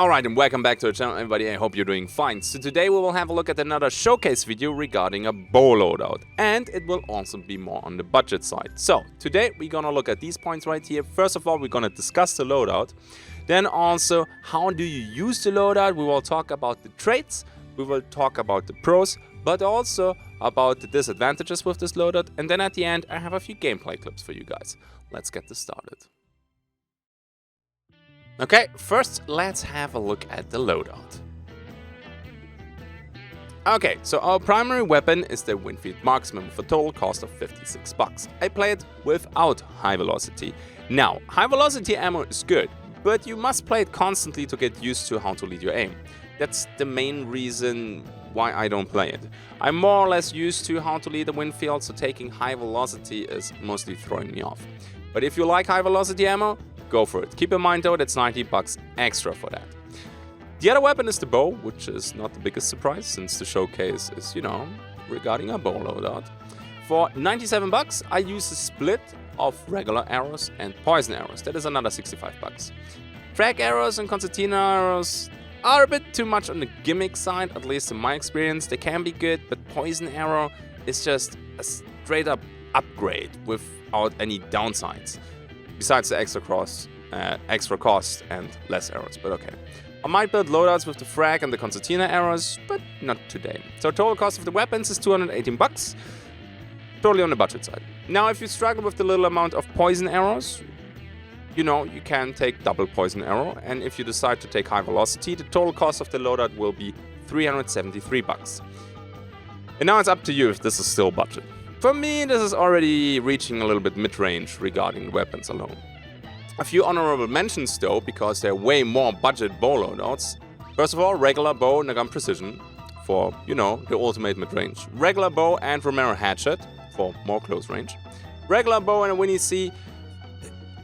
Alright, and welcome back to the channel, everybody. I hope you're doing fine. So today we will have a look at another showcase video regarding a bow loadout, and it will also be more on the budget side. So today we're gonna look at these points right here. First of all, we're gonna discuss the loadout. Then also, how do you use the loadout? We will talk about the traits, we will talk about the pros, but also about the disadvantages with this loadout. And then at the end, I have a few gameplay clips for you guys. Let's get this started. Okay, first let's have a look at the loadout. Okay, so our primary weapon is the Winfield Marksman with a total cost of 56 bucks. I play it without high velocity. Now, high velocity ammo is good, but you must play it constantly to get used to how to lead your aim. That's the main reason why I don't play it. I'm more or less used to how to lead a Winfield, so taking high velocity is mostly throwing me off. But if you like high velocity ammo, go for it. Keep in mind though, that's 90 bucks extra for that. The other weapon is the bow, which is not the biggest surprise since the showcase is, regarding a bow loadout. For 97 bucks, I use a split of regular arrows and poison arrows. That is another 65 bucks. Frag arrows and concertina arrows are a bit too much on the gimmick side, at least in my experience. They can be good, but poison arrow is just a straight up upgrade without any downsides. Besides the extra cost and less arrows, but okay. I might build loadouts with the frag and the concertina arrows, but not today. So total cost of the weapons is 218 bucks, totally on the budget side. Now if you struggle with the little amount of poison arrows, you can take double poison arrow, and if you decide to take high velocity, the total cost of the loadout will be 373 bucks. And now it's up to you if this is still budget. For me, this is already reaching a little bit mid-range regarding the weapons alone. A few honorable mentions though, because there are way more budget bow loadouts. First of all, regular bow, Nagam Precision, for, the ultimate mid-range. Regular bow and Romero Hatchet, for more close range. Regular bow and a Winnie C.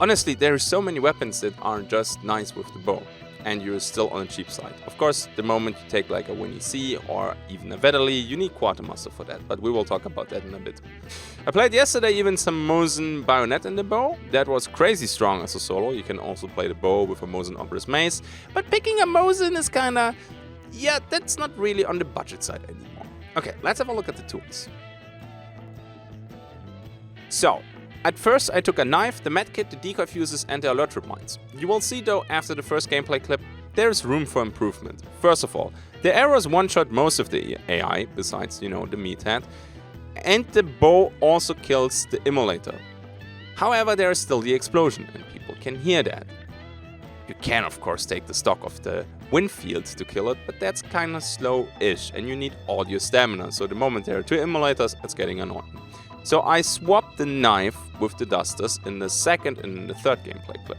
Honestly, there are so many weapons that aren't just nice with the bow, and you're still on the cheap side. Of course, the moment you take like a Winnie C or even a Vedderly, you need Quartermaster for that, but we will talk about that in a bit. I played yesterday even some Mosin Bayonet in the bow. That was crazy strong as a solo. You can also play the bow with a Mosin Obris Mace, but picking a Mosin is kinda, that's not really on the budget side anymore. Okay, let's have a look at the tools. So, at first I took a knife, the medkit, the decoy fuses and the alert trip mines. You will see though after the first gameplay clip, there is room for improvement. First of all, the arrows one-shot most of the AI, besides, the meathead, and the bow also kills the immolator. However, there is still the explosion and people can hear that. You can of course take the stock of the Winfield to kill it, but that's kinda slow-ish and you need all your stamina, so the moment there are two immolators, it's getting annoying. So I swapped the knife with the dusters in the second and in the third gameplay clip.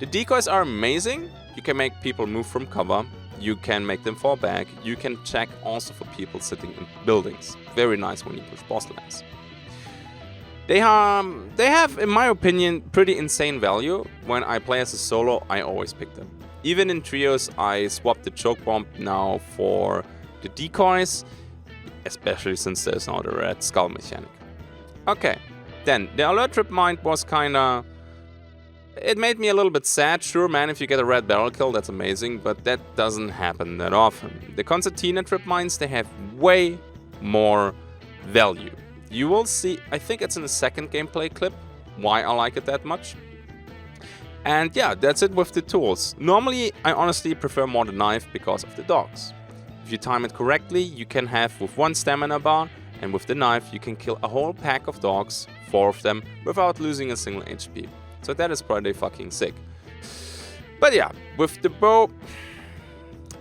The decoys are amazing. You can make people move from cover, you can make them fall back, you can check also for people sitting in buildings. Very nice when you push boss lands. They have, in my opinion, pretty insane value. When I play as a solo, I always pick them. Even in trios, I swapped the choke bomb now for the decoys, especially since there's now the red skull mechanic. Okay, then the alert trip mine was kinda... It made me a little bit sad. Sure, man, if you get a red barrel kill, that's amazing, but that doesn't happen that often. The concertina trip mines, they have way more value. You will see, I think it's in the second gameplay clip, why I like it that much. And yeah, that's it with the tools. Normally, I honestly prefer more the knife because of the dogs. If you time it correctly, you can have with one stamina bar, and with the knife you can kill a whole pack of dogs, 4 of them, without losing a single HP. So that is pretty fucking sick. But yeah, with the bow,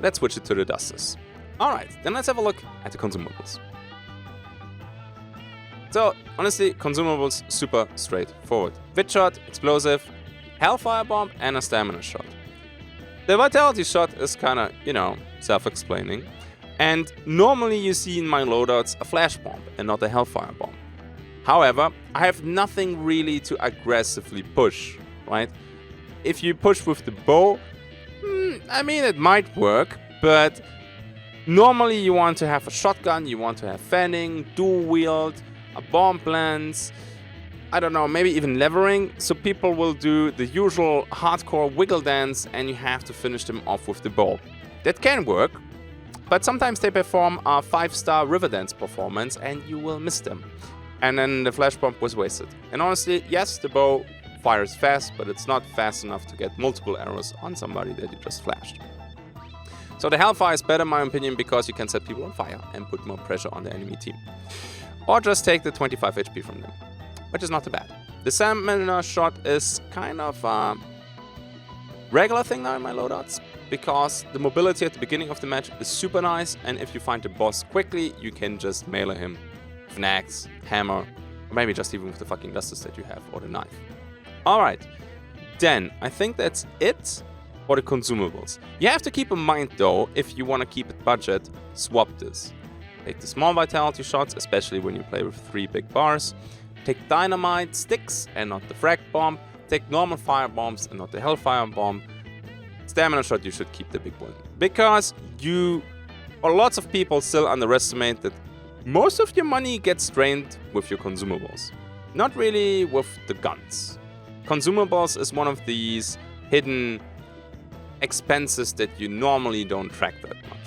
let's switch it to the dusters. Alright, then let's have a look at the consumables. So, honestly, consumables super straightforward. Wit shot, explosive, hellfire bomb and a stamina shot. The vitality shot is kinda, self-explaining. And normally you see in my loadouts a flash bomb and not a hellfire bomb. However, I have nothing really to aggressively push, right? If you push with the bow, it might work, but normally you want to have a shotgun, you want to have fanning, dual wield, a bomb lance, I don't know, maybe even levering. So people will do the usual hardcore wiggle dance and you have to finish them off with the bow. That can work, but sometimes they perform a 5-star river dance performance and you will miss them. And then the flash bomb was wasted. And honestly, yes, the bow fires fast, but it's not fast enough to get multiple arrows on somebody that you just flashed. So the Hellfire is better in my opinion because you can set people on fire and put more pressure on the enemy team. Or just take the 25 HP from them, which is not too bad. The Stamina shot is kind of a regular thing now in my loadouts, because the mobility at the beginning of the match is super nice, and if you find the boss quickly, you can just melee him with an axe, hammer, or maybe just even with the fucking dusters that you have, or the knife. Alright, then I think that's it for the consumables. You have to keep in mind though, if you want to keep it budget, swap this. Take the small vitality shots, especially when you play with 3 big bars. Take dynamite sticks and not the frag bomb. Take normal fire bombs and not the hellfire bomb. Stamina shot, you should keep the big one. Because lots of people still underestimate that most of your money gets drained with your consumables. Not really with the guns. Consumables is one of these hidden expenses that you normally don't track that much.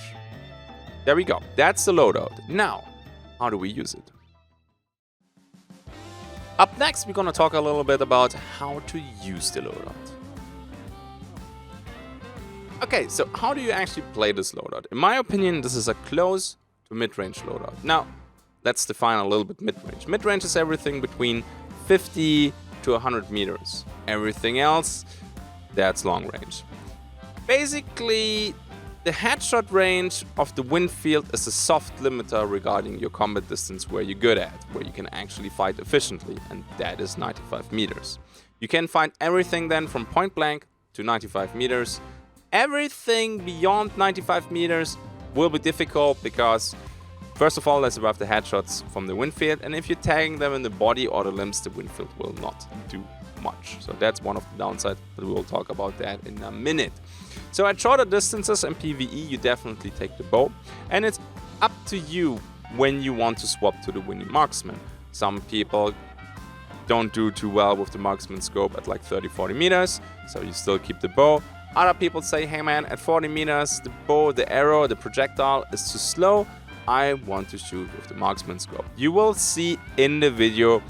There we go. That's the loadout. Now, how do we use it? Up next, we're gonna talk a little bit about how to use the loadout. Okay, so how do you actually play this loadout? In my opinion, this is a close to mid-range loadout. Now, let's define a little bit mid-range. Mid-range is everything between 50 to 100 meters. Everything else, that's long range. Basically, the headshot range of the wind field is a soft limiter regarding your combat distance where you're good at, where you can actually fight efficiently, and that is 95 meters. You can find everything then from point blank to 95 meters. Everything beyond 95 meters will be difficult because, first of all, that's above the headshots from the wind field, and if you're tagging them in the body or the limbs, the wind field will not do much. So that's one of the downsides, but we will talk about that in a minute. So at shorter distances and PvE, you definitely take the bow, and it's up to you when you want to swap to the winning marksman. Some people don't do too well with the marksman scope at like 30-40 meters, so you still keep the bow. Other people say, hey man, at 40 meters, the bow, the arrow, the projectile is too slow. I want to shoot with the marksman scope. You will see in the video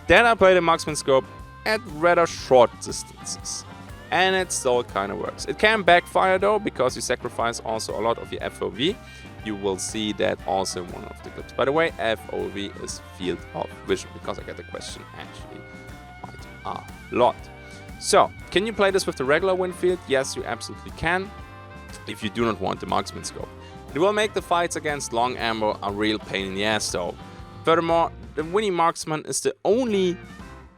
that I play the marksman scope at rather short distances. And it still kind of works. It can backfire though, because you sacrifice also a lot of your FOV. You will see that also in one of the clips. By the way, FOV is field of vision, because I get the question actually quite a lot. So, can you play this with the regular wind field? Yes, you absolutely can, if you do not want the marksman scope. It will make the fights against long ammo a real pain in the ass though. Furthermore, the winning marksman is the only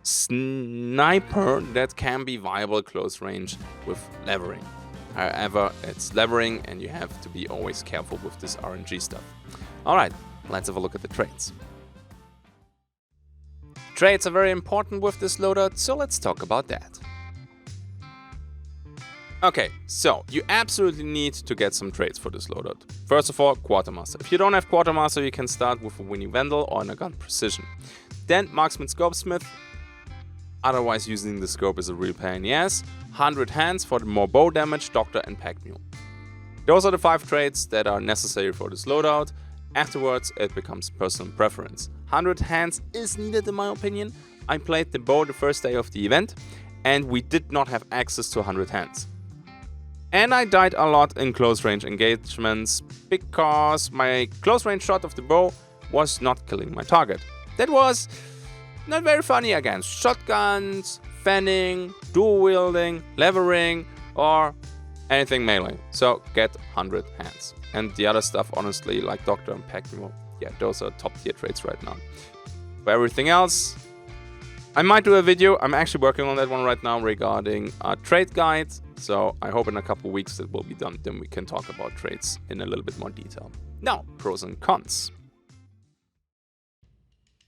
sniper that can be viable close range with levering. However, it's levering and you have to be always careful with this RNG stuff. Alright, let's have a look at the traits. Traits are very important with this loadout, so let's talk about that. Okay, so you absolutely need to get some traits for this loadout. First of all, Quartermaster. If you don't have Quartermaster, you can start with a Winnie Vandal or a Gun Precision. Then Marksman Scopesmith. Otherwise, using the scope is a real pain in the ass. 100 hands for the more bow damage, Doctor and Pack Mule. Those are the 5 traits that are necessary for this loadout. Afterwards, it becomes personal preference. 100 hands is needed in my opinion. I played the bow the first day of the event, and we did not have access to 100 hands. And I died a lot in close range engagements because my close range shot of the bow was not killing my target. That was not very funny against shotguns, fanning, dual wielding, levering, or anything melee. So get 100 hands. And the other stuff, honestly, like Doctor and Pack Mule, yeah, those are top tier traits right now. For everything else, I might do a video. I'm actually working on that one right now regarding a trait guide. So I hope in a couple weeks that will be done. Then we can talk about traits in a little bit more detail. Now, pros and cons.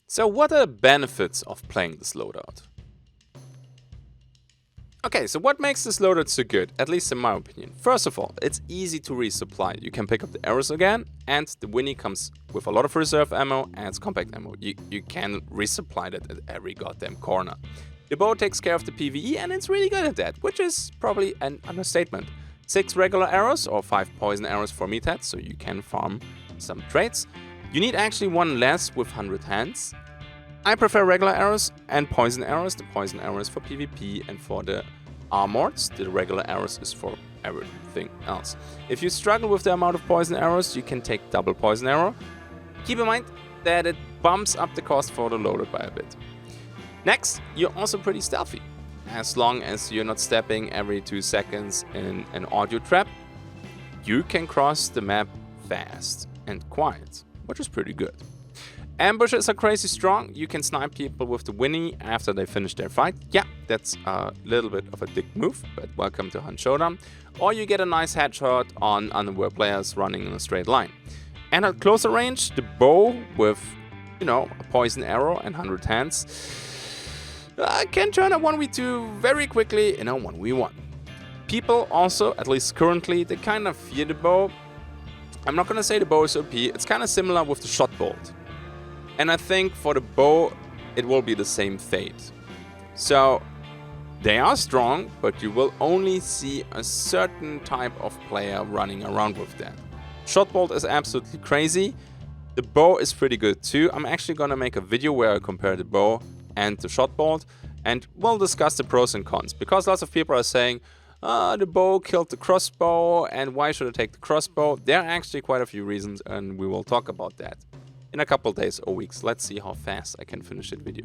So what are the benefits of playing this loadout? Okay, so what makes this loadout so good, at least in my opinion? First of all, it's easy to resupply. You can pick up the arrows again, and the Winnie comes with a lot of reserve ammo and it's compact ammo. You can resupply that at every goddamn corner. The bow takes care of the PvE and it's really good at that, which is probably an understatement. 6 regular arrows or 5 poison arrows for meatheads, so you can farm some traits. You need actually 1 less with 100 hands. I prefer regular arrows and poison arrows. The poison arrows for PvP and for the armors. The regular arrows is for everything else. If you struggle with the amount of poison arrows, you can take double poison arrow. Keep in mind that it bumps up the cost for the loadout by a bit. Next, you're also pretty stealthy. As long as you're not stepping every 2 seconds in an audio trap, you can cross the map fast and quiet, which is pretty good. Ambushes are crazy strong. You can snipe people with the Winnie after they finish their fight. Yeah, that's a little bit of a dick move, but welcome to Hunt Showdown. Or you get a nice headshot on unaware players running in a straight line. And at closer range, the bow with, a poison arrow and 100 hands can turn a 1v2 very quickly in a 1v1. People also, at least currently, they kind of fear the bow. I'm not gonna say the bow is OP. It's kind of similar with the shot bolt. And I think for the bow, it will be the same fate. So, they are strong, but you will only see a certain type of player running around with that. Shot bolt is absolutely crazy. The bow is pretty good too. I'm actually gonna make a video where I compare the bow and the shot bolt, and we'll discuss the pros and cons. Because lots of people are saying, the bow killed the crossbow, and why should I take the crossbow? There are actually quite a few reasons, and we will talk about that in a couple days or weeks. Let's see how fast I can finish that video.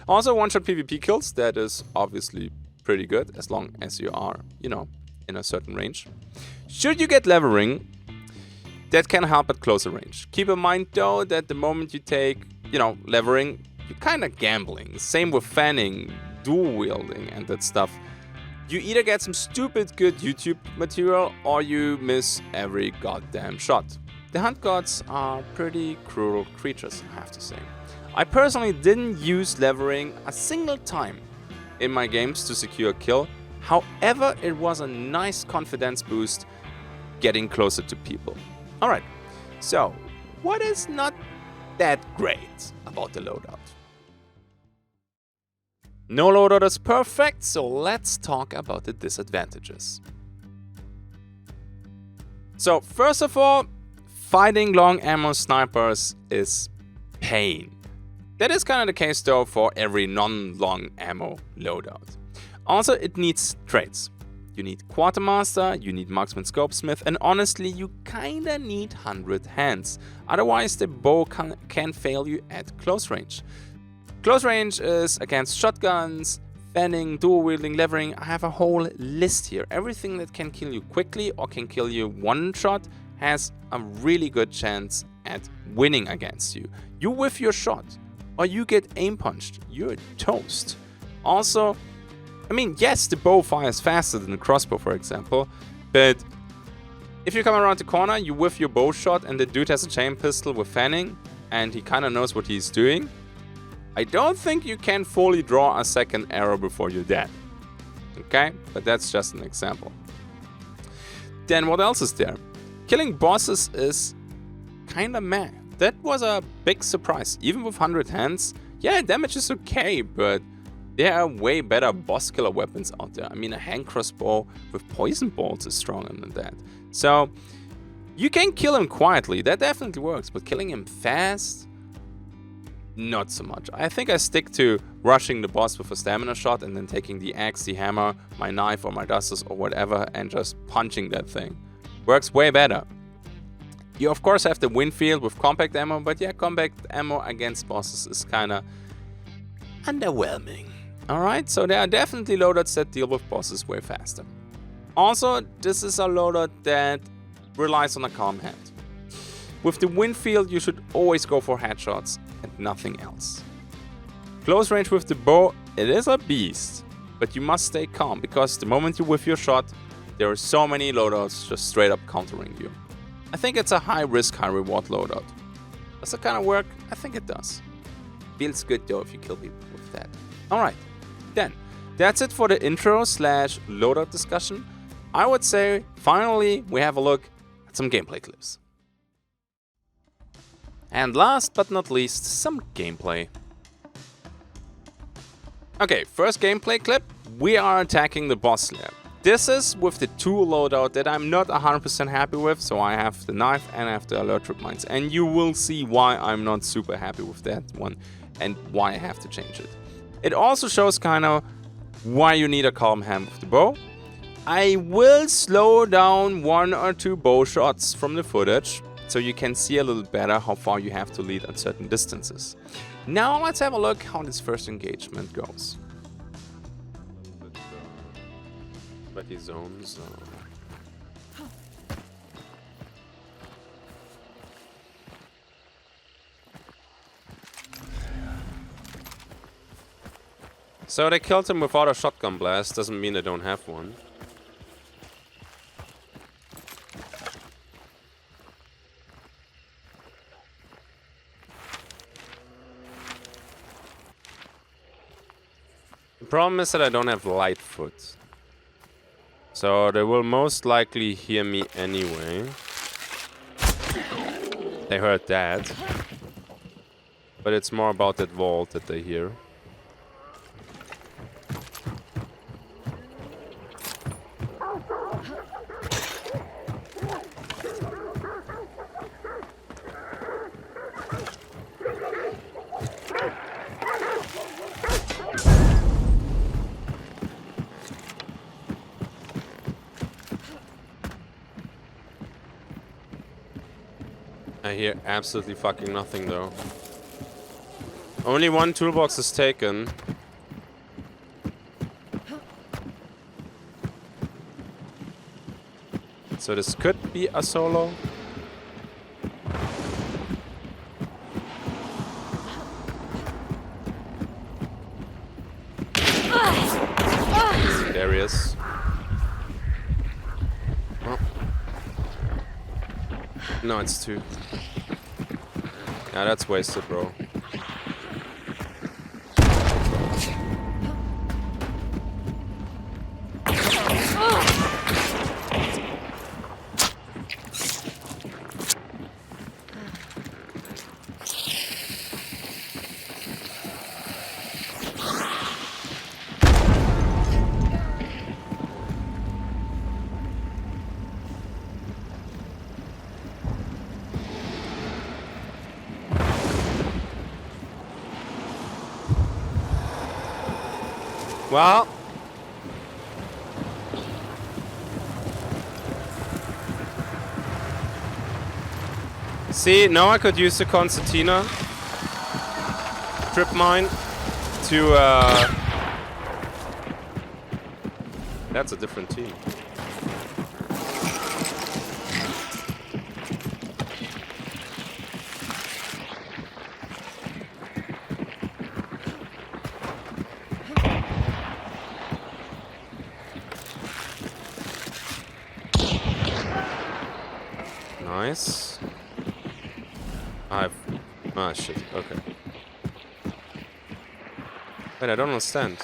Also, one-shot PvP kills, that is obviously pretty good, as long as you are, in a certain range. Should you get levering, that can help at closer range. Keep in mind, though, that the moment you take, levering, you're kind of gambling. Same with fanning, dual wielding, and that stuff. You either get some stupid good YouTube material, or you miss every goddamn shot. The hunt gods are pretty cruel creatures, I have to say. I personally didn't use levering a single time in my games to secure a kill. However, it was a nice confidence boost getting closer to people. Alright, so what is not that great about the loadout? No loadout is perfect, so let's talk about the disadvantages. So first of all, fighting long ammo snipers is pain. That is kind of the case though for every non-long ammo loadout. Also, it needs traits. You need Quartermaster, you need Marksman Scopesmith, and honestly, you kinda need 100 hands. Otherwise, the bow can fail you at close range. Close range is against shotguns, fanning, dual wielding, levering. I have a whole list here. Everything that can kill you quickly or can kill you one shot has a really good chance at winning against you. You whiff your shot, or you get aim punched, you're toast. Also, yes, the bow fires faster than the crossbow, for example, but if you come around the corner, you whiff your bow shot, and the dude has a chain pistol with fanning, and he kind of knows what he's doing, I don't think you can fully draw a second arrow before you're dead. Okay? But that's just an example. Then what else is there? Killing bosses is kinda meh. That was a big surprise. Even with 100 hands, yeah, damage is okay, but there are way better boss killer weapons out there. A hand crossbow with poison bolts is stronger than that. So, you can kill him quietly, that definitely works, but killing him fast? Not so much. I think I stick to rushing the boss with a stamina shot and then taking the axe, the hammer, my knife or my dusters or whatever and just punching that thing. Works way better. You of course have the Winfield with compact ammo, but yeah, compact ammo against bosses is kinda underwhelming. Alright, so there are definitely loadouts that deal with bosses way faster. Also, this is a loadout that relies on a calm hand. With the Winfield, you should always go for headshots and nothing else. Close range with the bow, it is a beast, but you must stay calm, because the moment you whiff your shot, there are so many loadouts just straight up countering you. I think it's a high risk, high reward loadout. Does it kind of work? I think it does. Feels good though if you kill people with that. Alright, then, That's it for the intro slash loadout discussion. I would say, finally, we have a look at some gameplay clips. And last but not least, some gameplay. Okay, first gameplay clip, we are attacking the boss lair. This is with the tool loadout that I'm not 100% happy with, so I have the knife and I have the alert trip mines. And you will see why I'm not super happy with that one and why I have to change it. It also shows kind of why you need a calm hand with the bow. I will slow down 1 or 2 bow shots from the footage, so you can see a little better how far you have to lead at certain distances. Now let's have a look how this first engagement goes. A little bit sweaty zones. So they killed him without a shotgun blast, doesn't mean they don't have one. The problem is that I don't have light foot. So they will most likely hear me anyway. They heard that. But it's more about that vault that they hear. I hear absolutely fucking nothing though. Only 1 toolbox is taken. So this could be a solo. There he is. Oh. No, it's 2. Yeah, that's wasted, bro. Well, see, now I could use the concertina trip mine to that's a different team. Nice. Ah, shit. Okay. Wait, I don't understand.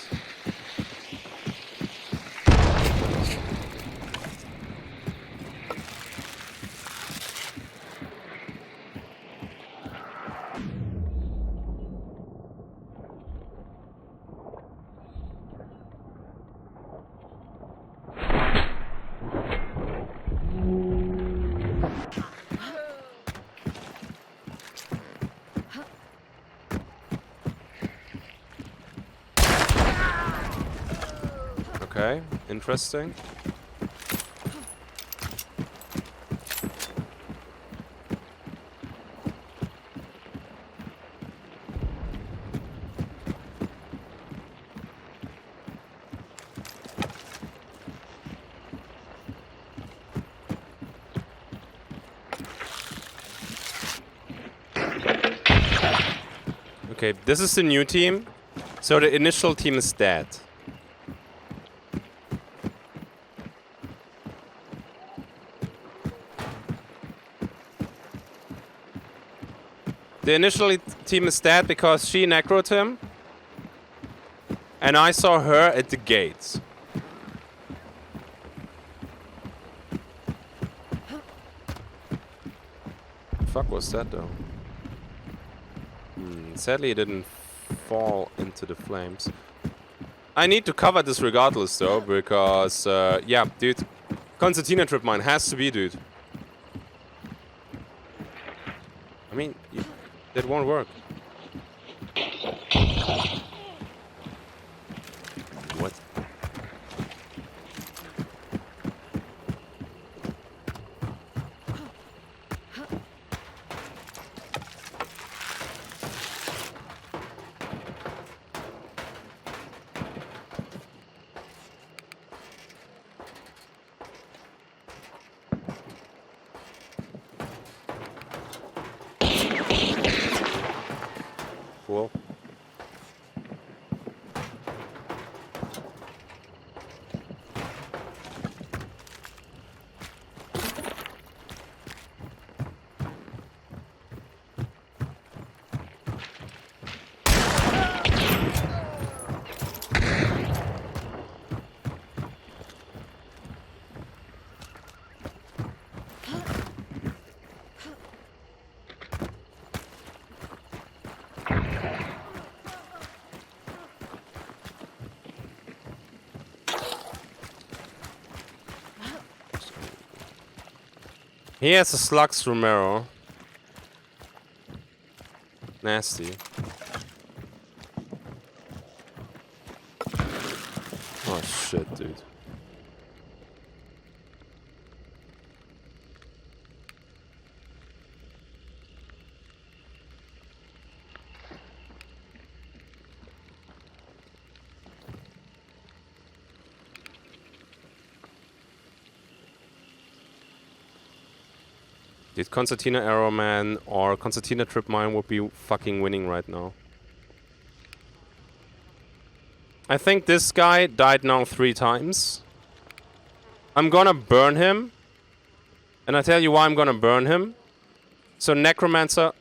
Okay, interesting. Okay, this is the new team. So the initial team is dead. The initial team is dead because she necroed him. And I saw her at the gates. The fuck was that though? Sadly it didn't fall into the flames. I need to cover this regardless though, because yeah, dude. Concertina trip mine has to be, dude. I mean, that won't work. What? Cool. He has a slugs Romero. Nasty. Oh shit, dude. Dude, Concertina Arrowman or Concertina Trip Mine would be fucking winning right now. I think this guy died now 3 times. I'm gonna burn him. And I tell you why I'm gonna burn him. So Necromancer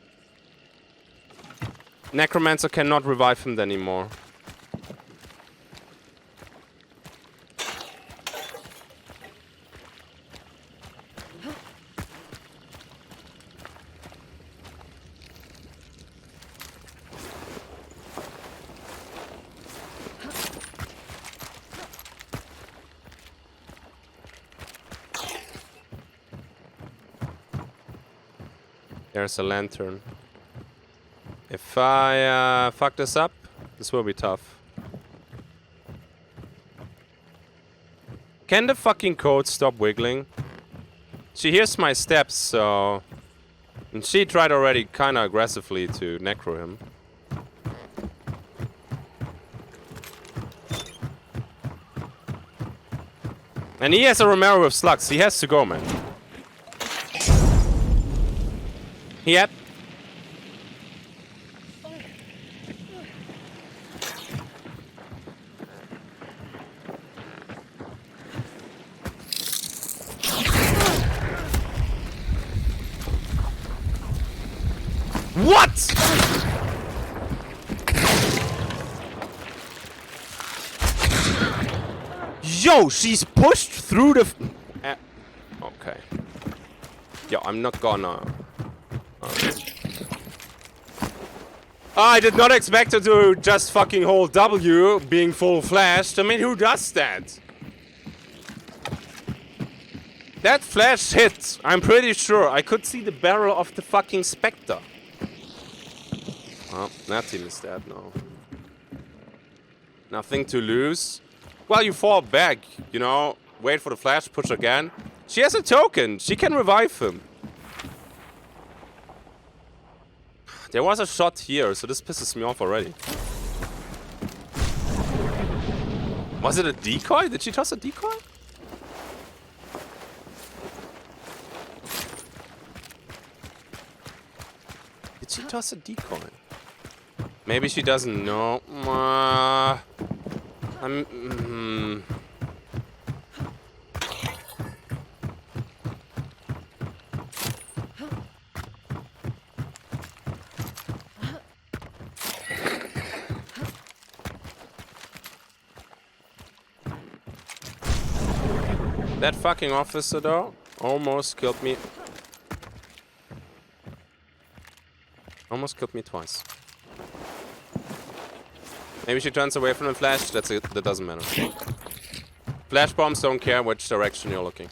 cannot revive him anymore. There's a lantern. If I fuck this up, this will be tough. Can the fucking code stop wiggling? She hears my steps, so... And she tried already kinda aggressively to necro him. And he has a Romero with slugs. He has to go, man. Yep. What? Yo, she's pushed through the... okay. Yo, I'm not gonna... I did not expect her to just fucking hold W being full flashed. I mean, who does that? That flash hit, I'm pretty sure. I could see the barrel of the fucking Spectre. Well, that team is dead now. Nothing to lose. Well, you fall back, you know. Wait for the flash, push again. She has a token. She can revive him. There was a shot here, so this pisses me off already. Was it a decoy? Did she toss a decoy? Did she toss a decoy? Maybe she doesn't know. That fucking officer though almost killed me. Almost killed me twice. Maybe she turns away from the flash. That's it. That doesn't matter. Flash bombs don't care which direction you're looking.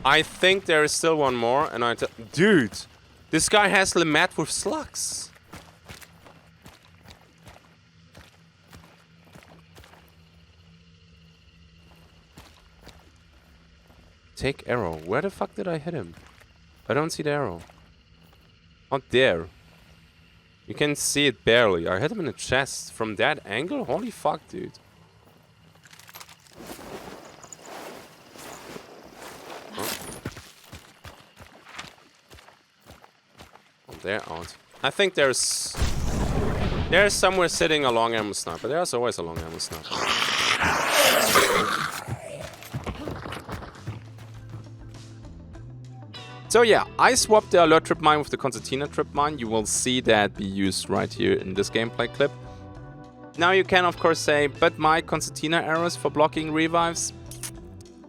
I think there is still one more, and dude, this guy has the mat with slugs. Take arrow. Where the fuck did I hit him? I don't see the arrow. Not there. You can see it barely. I hit him in the chest. From that angle? Holy fuck, dude. They're out. I think there's somewhere sitting a long ammo sniper. There's always a long ammo sniper. So yeah, I swapped the alert trip mine with the concertina trip mine. You will see that be used right here in this gameplay clip. Now you can of course say, but my concertina arrows for blocking revives?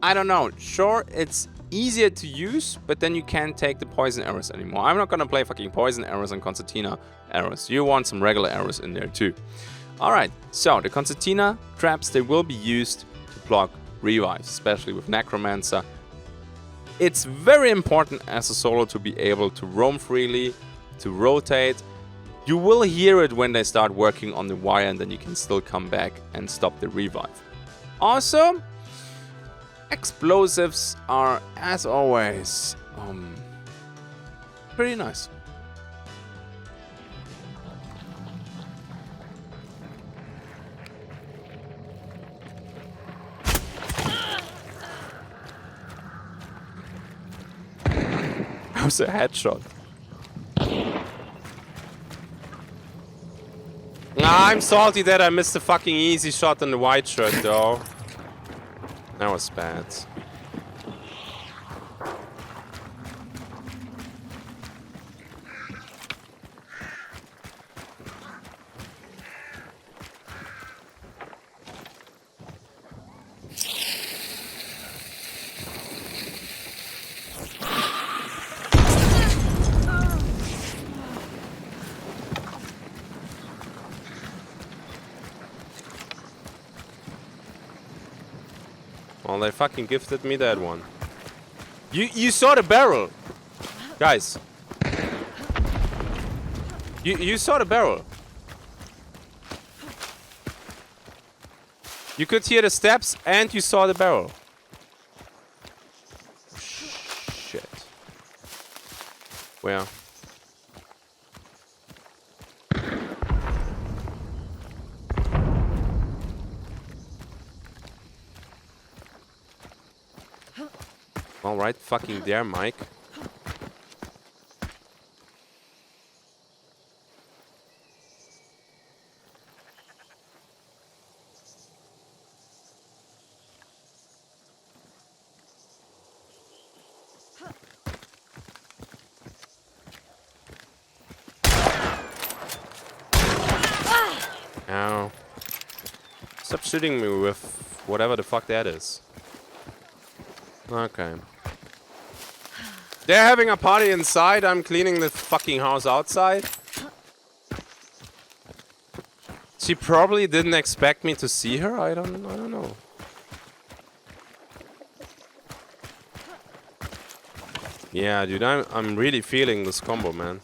I don't know. Sure, it's easier to use, but then you can't take the poison arrows anymore. I'm not gonna play fucking poison arrows and concertina arrows. You want some regular arrows in there too. Alright, so the concertina traps, they will be used to block revives, especially with necromancer. It's very important as a solo to be able to roam freely, to rotate. You will hear it when they start working on the wire, and then you can still come back and stop the revive. Also, explosives are, as always, pretty nice. That was a headshot. I'm salty that I missed the fucking easy shot on the white shirt though. That was bad. Well, they fucking gifted me that one. You saw the barrel, guys. You saw the barrel. You could hear the steps and you saw the barrel. Shit. Where? All right, fucking there, Mike. Ow. Stop shooting me with whatever the fuck that is. Okay. They're having a party inside. I'm cleaning the fucking house outside. She probably didn't expect me to see her. I don't know. Yeah, dude, I'm really feeling this combo, man.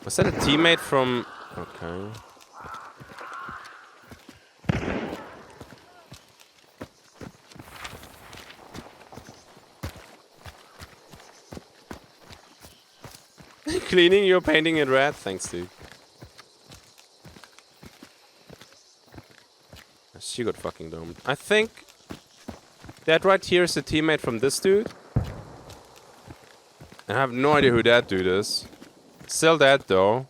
Was that a teammate from... Okay. Cleaning, you're painting it red? Thanks, dude. She got fucking domed. I think that right here is a teammate from this dude. I have no idea who that dude is. Still dead though.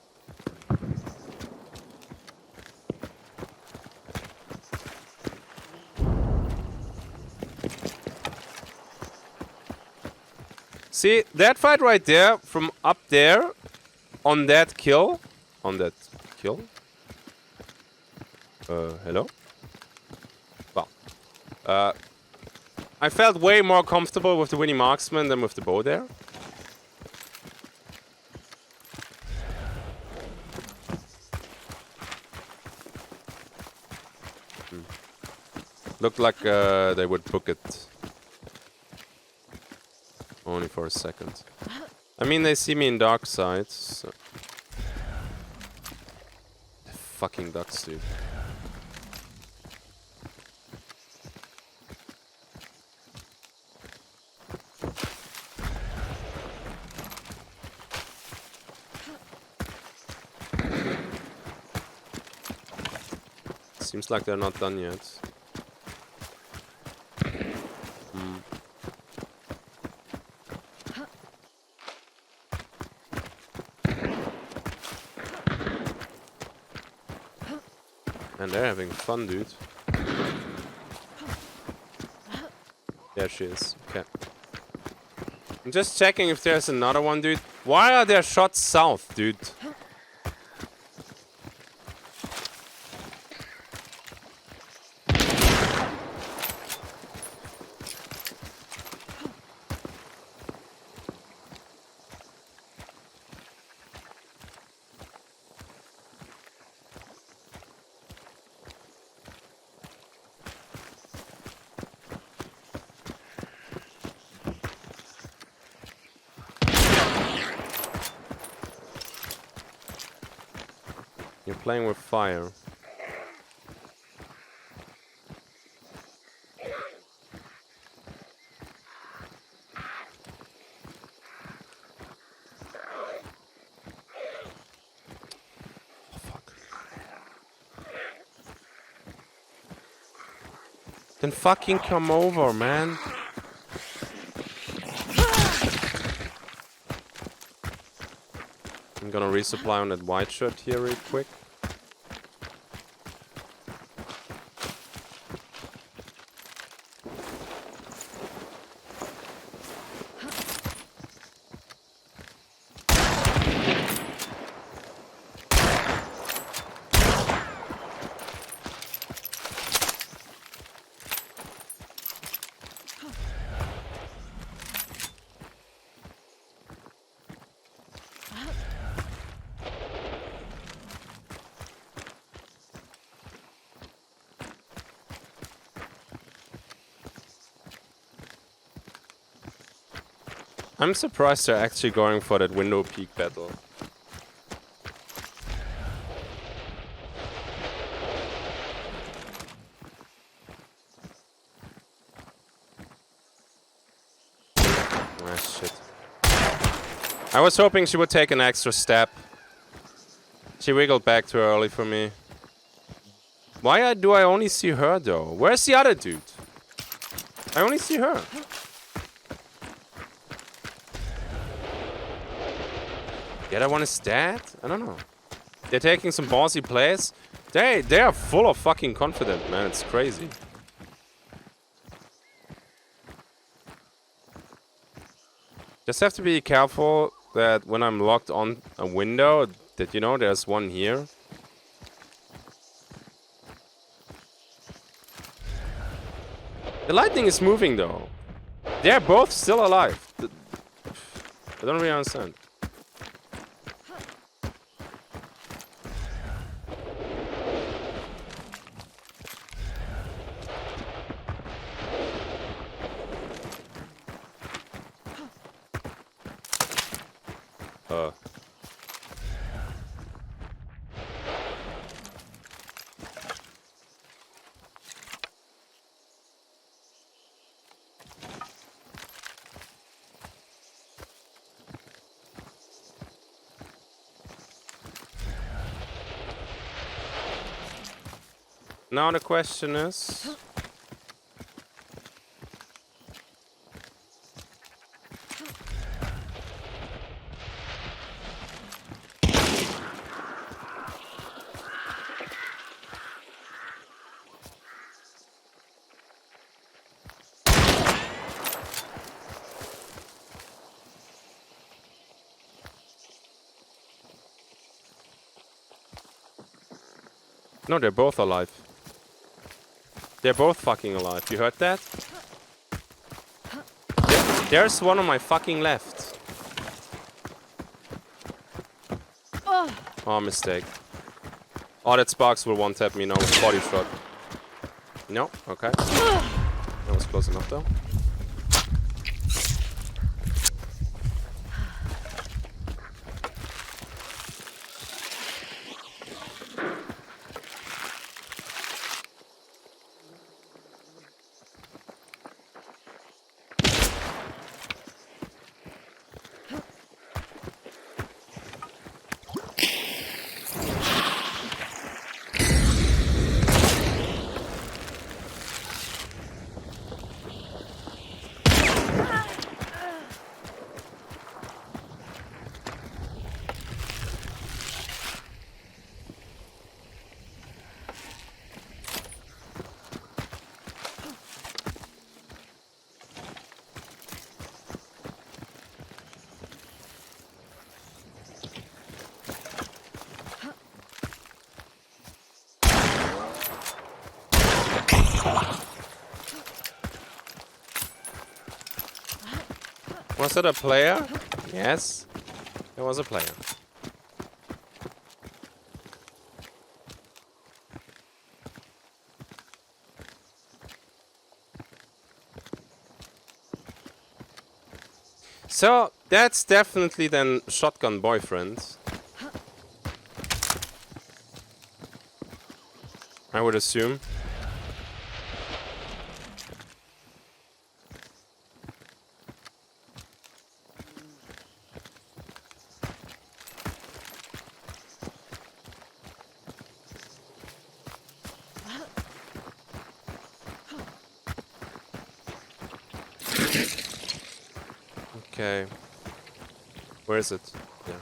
See, that fight right there, from up there, on that kill. On that kill? Hello? Well, I felt way more comfortable with the Winnie Marksman than with the bow there. Looked like they would book it. Only for a second. I mean, they see me in dark side, so... The fucking ducks, dude. Seems like they're not done yet. And they're having fun, dude. There she is. Okay. I'm just checking if there's another one, dude. Why are there shots south, dude? You're playing with fire. Oh, fuck. Then fucking come over, man. I'm gonna resupply on that white shirt here real quick. I'm surprised they're actually going for that window peak battle. Ah, shit. I was hoping she would take an extra step. She wiggled back too early for me. Why do I only see her though? Where's the other dude? I only see her. The other one is dead? I don't know. They're taking some ballsy plays. They are full of fucking confidence, man. It's crazy. Just have to be careful that when I'm locked on a window, that you know there's one here. The lightning is moving though. They're both still alive. I don't really understand. Now the question is... No, they're both alive. They're both fucking alive. You heard that? There's one on my fucking left. Oh, mistake. Oh, that Sparks will one-tap me now with body shot. No? Okay. That was close enough though. Was it a player? Yes, it was a player. So, that's definitely then shotgun boyfriend. I would assume. Okay. Where is it? Yeah.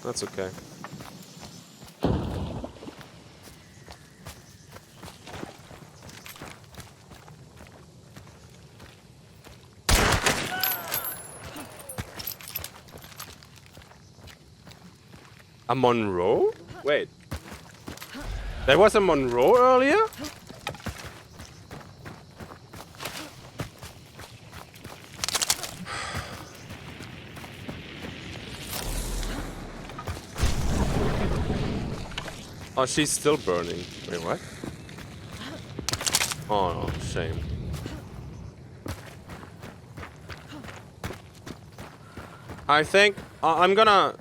That's okay. A Monroe? Wait. There was a Monroe earlier? Oh, she's still burning. Wait, what? Oh, no, shame. I think I'm gonna...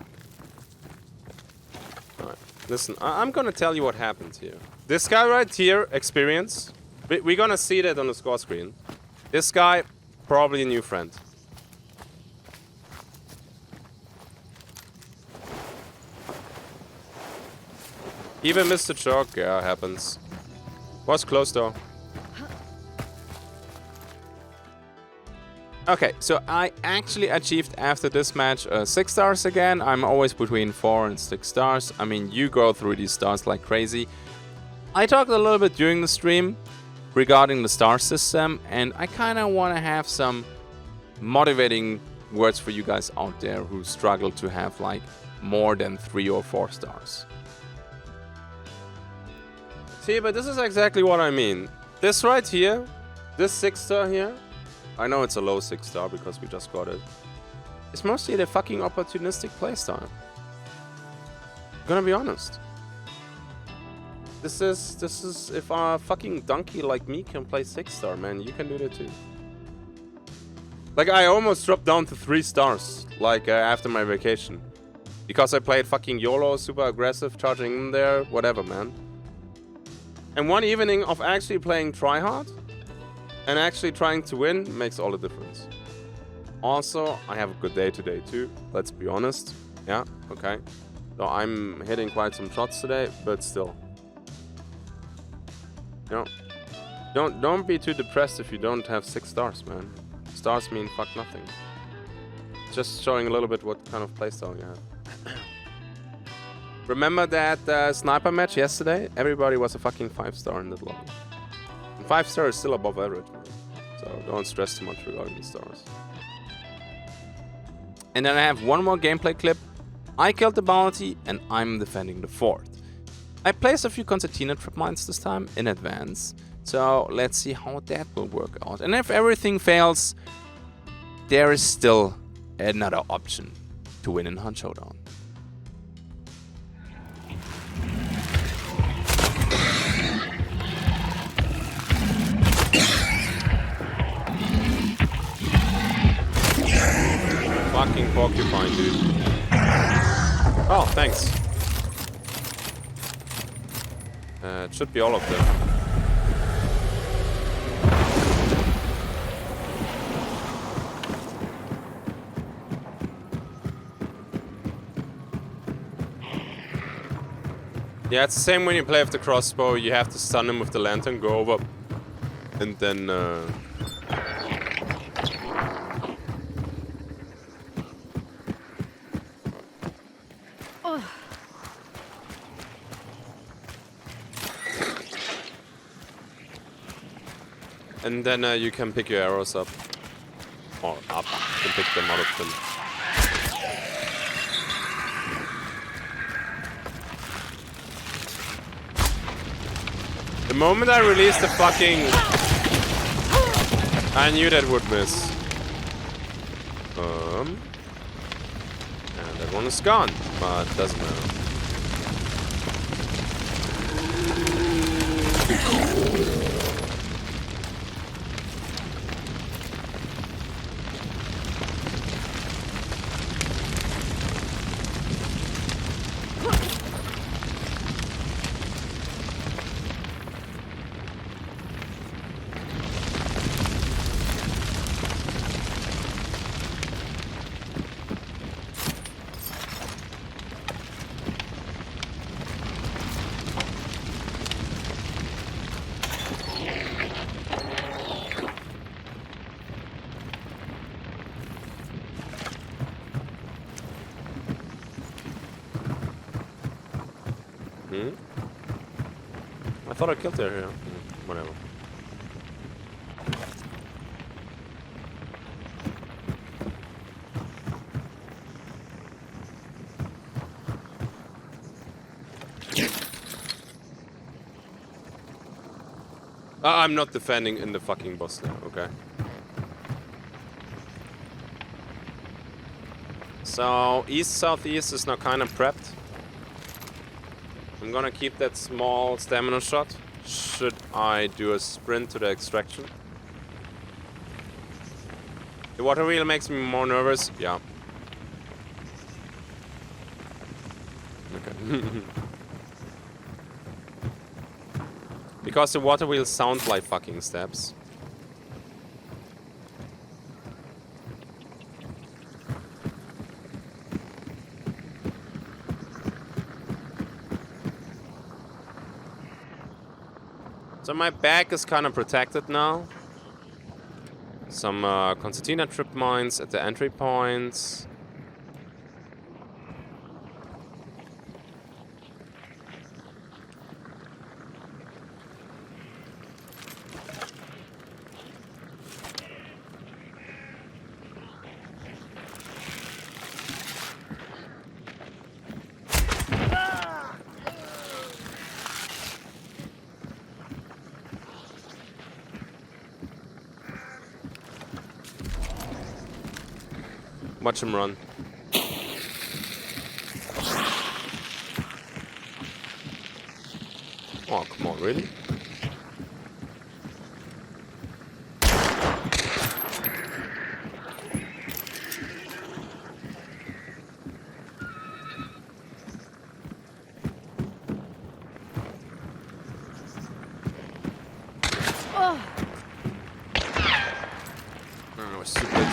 Alright, listen, I'm gonna tell you what happened here. This guy right here, experience. We're gonna see that on the score screen. This guy, probably a new friend. Even Mr. Chalk, yeah, happens. Was close though. Okay, so I actually achieved after this match 6 stars again. I'm always between 4 and 6 stars. I mean, you go through these stars like crazy. I talked a little bit during the stream regarding the star system, and I kind of want to have some motivating words for you guys out there who struggle to have like more than 3 or 4 stars. See, but this is exactly what I mean. This right here, this 6 star here, I know it's a low 6 star because we just got it. It's mostly the fucking opportunistic playstyle. Gonna be honest. This is if a fucking donkey like me can play 6 star, man, you can do that too. Like I almost dropped down to 3 stars, like after my vacation. Because I played fucking YOLO, super aggressive, charging in there, whatever, man. And one evening of actually playing tryhard and actually trying to win makes all the difference. Also, I have a good day today too, let's be honest. Yeah, okay. So I'm hitting quite some shots today, but still. You know, don't be too depressed if you don't have 6 stars, man. Stars mean fuck nothing. Just showing a little bit what kind of playstyle you have. Remember that sniper match yesterday? Everybody was a fucking 5-star in that lobby. And 5-star is still above average, man. So don't stress too much regarding the stars. And then I have one more gameplay clip. I killed the bounty and I'm defending the fort. I placed a few concertina trip mines this time in advance. So let's see how that will work out. And if everything fails, there is still another option to win in Hunt Showdown. Fucking porcupine, dude. Oh, thanks. It should be all of them. Yeah, it's the same when you play with the crossbow. You have to stun him with the lantern, go over, and then and then you can pick your arrows up. Or up. You can pick them out of them. The moment I released the fucking... I knew that would miss. And that one is gone. But it doesn't matter. I thought I killed her here. Whatever. I'm not defending in the fucking boss now, okay? So, east-southeast is now kind of prepped. I'm gonna keep that small stamina shot. Should I do a sprint to the extraction? The water wheel makes me more nervous. Yeah. Okay. Because the water wheels sound like fucking steps. So my back is kind of protected now. Some concertina trip mines at the entry points. Watch him run. Oh, come on, really? Oh, stupid.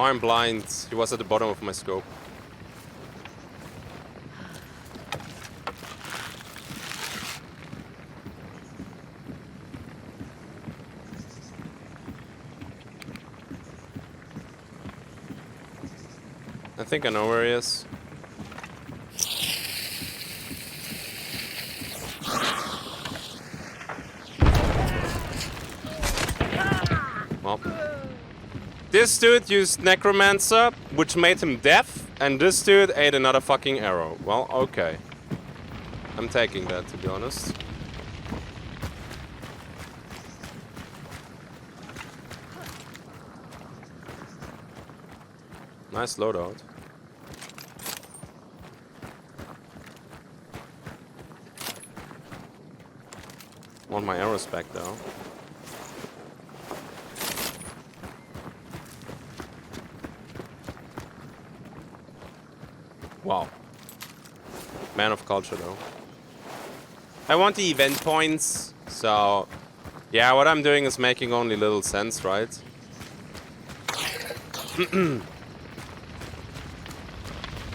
Oh, I'm blind. He was at the bottom of my scope. I think I know where he is. Well, this dude used Necromancer, which made him deaf, and this dude ate another fucking arrow. Well, okay. I'm taking that, to be honest. Nice loadout. Want my arrows back though. Wow. Man of culture though. I want the event points, so yeah, what I'm doing is making only little sense, right?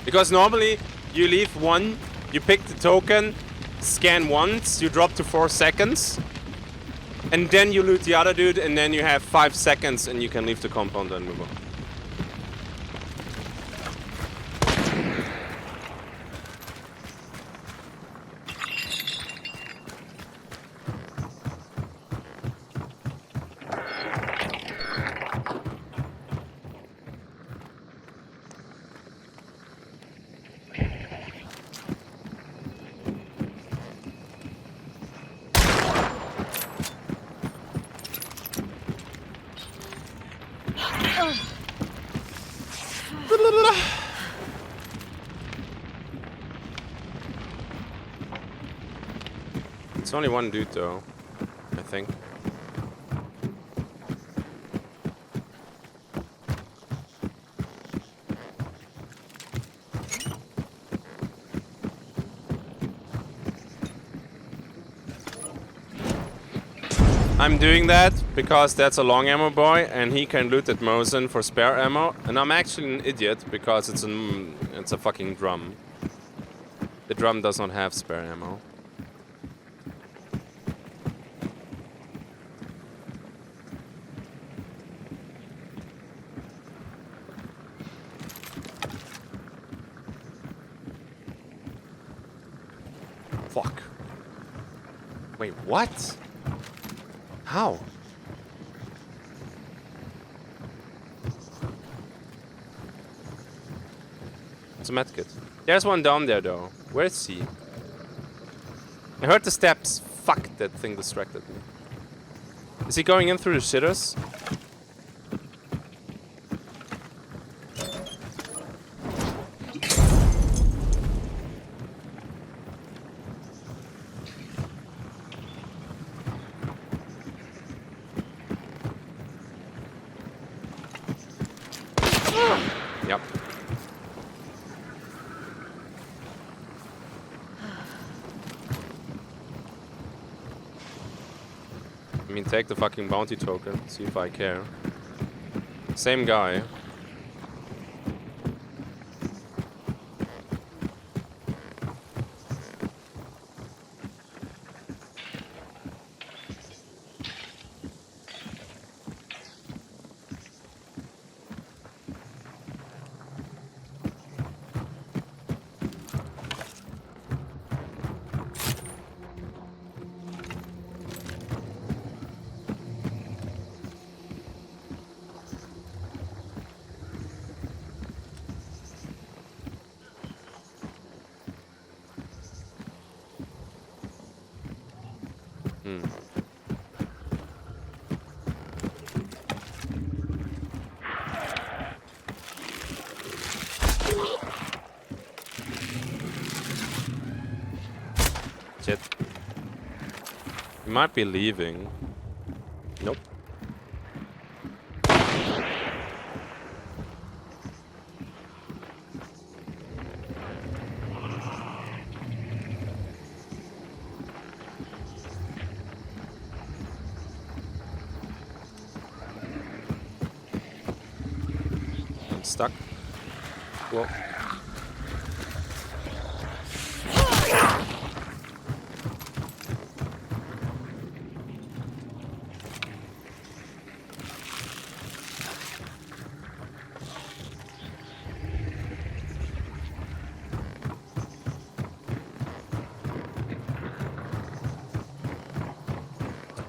Because normally you leave one, you pick the token, scan once, you drop to 4 seconds, and then you loot the other dude, and then you have 5 seconds and you can leave the compound and move on. It's only one dude though, I think. I'm doing that because that's a long ammo boy and he can loot at Mosin for spare ammo, and I'm actually an idiot because it's a fucking drum. The drum does not have spare ammo. Fuck. Wait, what? How? It's a medkit. There's one down there though. Where is he? I heard the steps. Fuck, that thing distracted me. Is he going in through the shitters? Yep. I mean, take the fucking bounty token, see if I care. Same guy. Shit. He might be leaving. Nope. stuck. Whoa.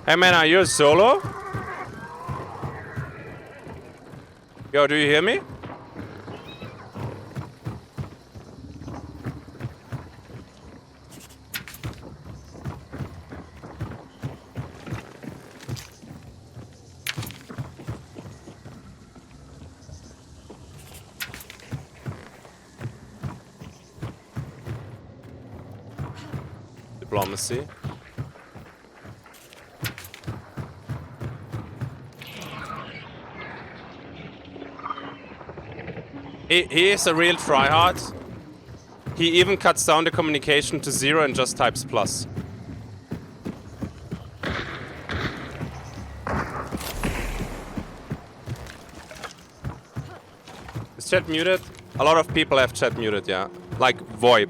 Hey man, are you a solo? Yo, do you hear me? Diplomacy. He is a real tryhard. He even cuts down the communication to 0 and just types plus. Is chat muted? A lot of people have chat muted, yeah. Like VoIP.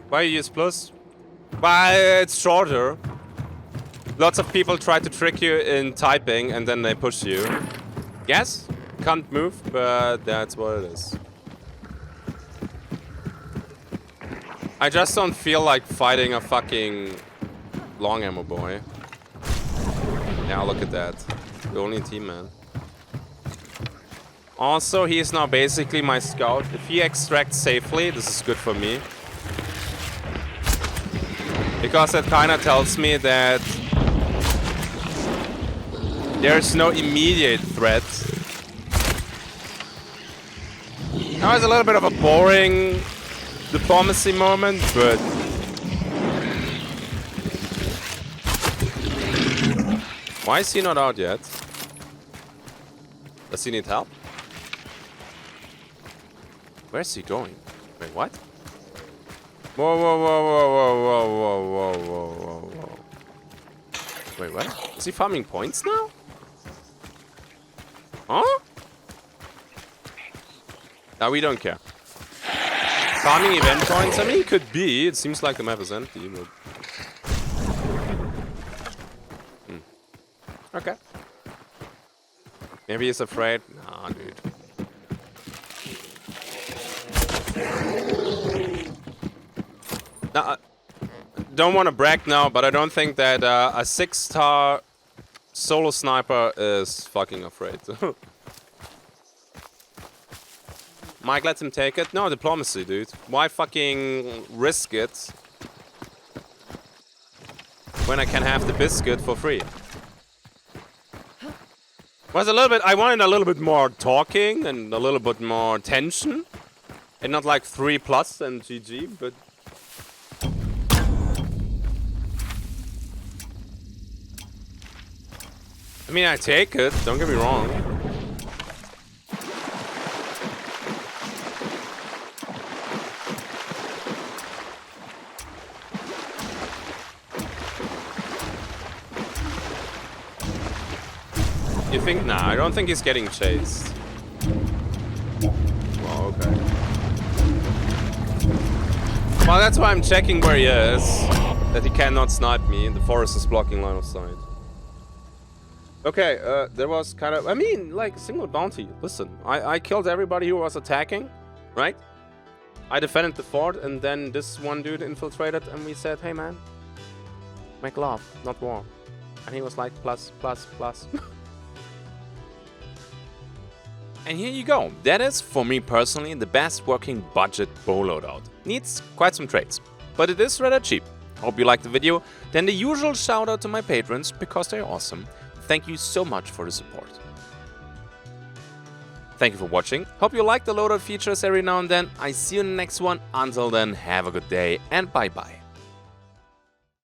Why you use plus? Why it's shorter. Lots of people try to trick you in typing and then they push you. Yes, can't move, but that's what it is. I just don't feel like fighting a fucking long ammo boy. Yeah, look at that. The only team, man. Also, he is now basically my scout. If he extracts safely, this is good for me. Because that kind of tells me that there's no immediate threat. Now it's a little bit of a boring diplomacy moment, but why is he not out yet? Does he need help? Where's he going? Wait, what? Whoa, whoa, whoa, whoa, whoa, whoa, whoa, whoa, whoa, whoa. Wait, what? Is he farming points now? Huh? No, we don't care. Farming event points? I mean, it could be. It seems like the map is empty, but... Okay. Maybe he's afraid. Nah, dude. Nah, don't want to brag now, but I don't think that a 6-star solo sniper is fucking afraid. Mike lets him take it. No, diplomacy, dude. Why fucking risk it when I can have the biscuit for free? Was a little bit. I wanted a little bit more talking and a little bit more tension, and not like 3+ and GG, but. I mean, I take it, don't get me wrong. You think? Nah, I don't think he's getting chased. Oh, okay. Well, that's why I'm checking where he is. That he cannot snipe me, and the forest is blocking line of sight. Okay, there was kind of... I mean, like, single bounty. Listen, I killed everybody who was attacking, right? I defended the fort, and then this one dude infiltrated, and we said, hey, man, make love, not war. And he was like, plus, plus, plus. And here you go. That is, for me personally, the best working budget bow loadout. Needs quite some trades, but it is rather cheap. Hope you liked the video. Then the usual shout out to my patrons, because they're awesome. Thank you so much for the support. Thank you for watching. Hope you like the loadout features every now and then. I see you in the next one. Until then, have a good day and bye bye.